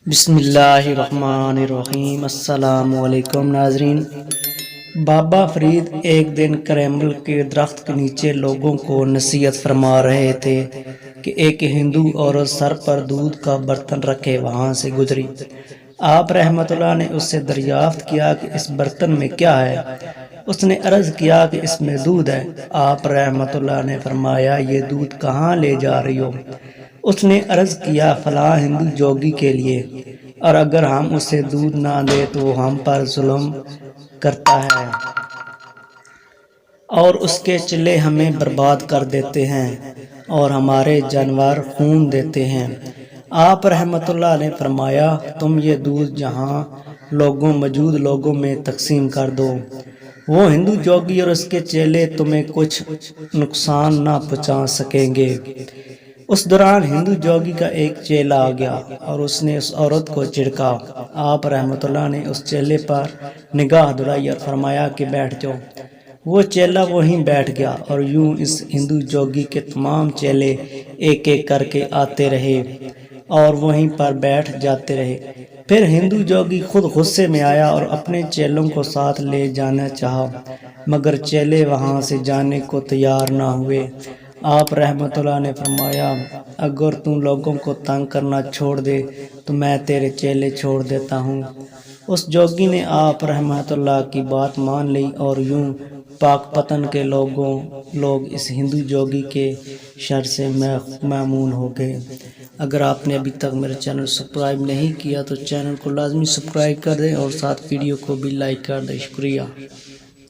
بسم اللہ الرحمن الرحیم۔ السلام علیکم ناظرین۔ بابا فرید ایک دن کریمل کے درخت کے نیچے لوگوں کو نصیحت فرما رہے تھے کہ ایک ہندو عورت سر پر دودھ کا برتن رکھے وہاں سے گزری۔ آپ رحمت اللہ نے اس سے دریافت کیا کہ اس برتن میں کیا ہے؟ اس نے عرض کیا کہ اس میں دودھ ہے۔ آپ رحمت اللہ نے فرمایا، یہ دودھ کہاں لے جا رہی ہو؟ اس نے عرض کیا، فلاں ہندو جوگی کے لیے، اور اگر ہم اسے دودھ نہ دیں تو وہ ہم پر ظلم کرتا ہے اور اس کے چلے ہمیں برباد کر دیتے ہیں اور ہمارے جانور خون دیتے ہیں۔ آپ رحمت اللہ نے فرمایا، تم یہ دودھ جہاں موجود لوگوں میں تقسیم کر دو، وہ ہندو جوگی اور اس کے چیلے تمہیں کچھ نقصان نہ پہنچا سکیں گے۔ اس دوران ہندو جوگی کا ایک چیلا آ گیا اور اس نے اس عورت کو جھڑکا۔ آپ رحمت اللہ نے اس چیلے پر نگاہ دوڑائی اور فرمایا کہ بیٹھ جاؤ۔ وہ چیلا وہیں بیٹھ گیا اور یوں اس ہندو جوگی کے تمام چیلے ایک ایک کر کے آتے رہے اور وہیں پر بیٹھ جاتے رہے۔ پھر ہندو جوگی خود غصے میں آیا اور اپنے چیلوں کو ساتھ لے جانا چاہا، مگر چیلے وہاں سے جانے کو تیار نہ ہوئے۔ آپ رحمت اللہ نے فرمایا، اگر تم لوگوں کو تنگ کرنا چھوڑ دے تو میں تیرے چیلے چھوڑ دیتا ہوں۔ اس جوگی نے آپ رحمت اللہ کی بات مان لی اور یوں پاک پتن کے لوگ اس ہندو جوگی کے شر سے مامون ہو گئے۔ اگر آپ نے ابھی تک میرے چینل سبسکرائب نہیں کیا تو چینل کو لازمی سبسکرائب کر دیں اور ساتھ ویڈیو کو بھی لائک کر دیں۔ شکریہ۔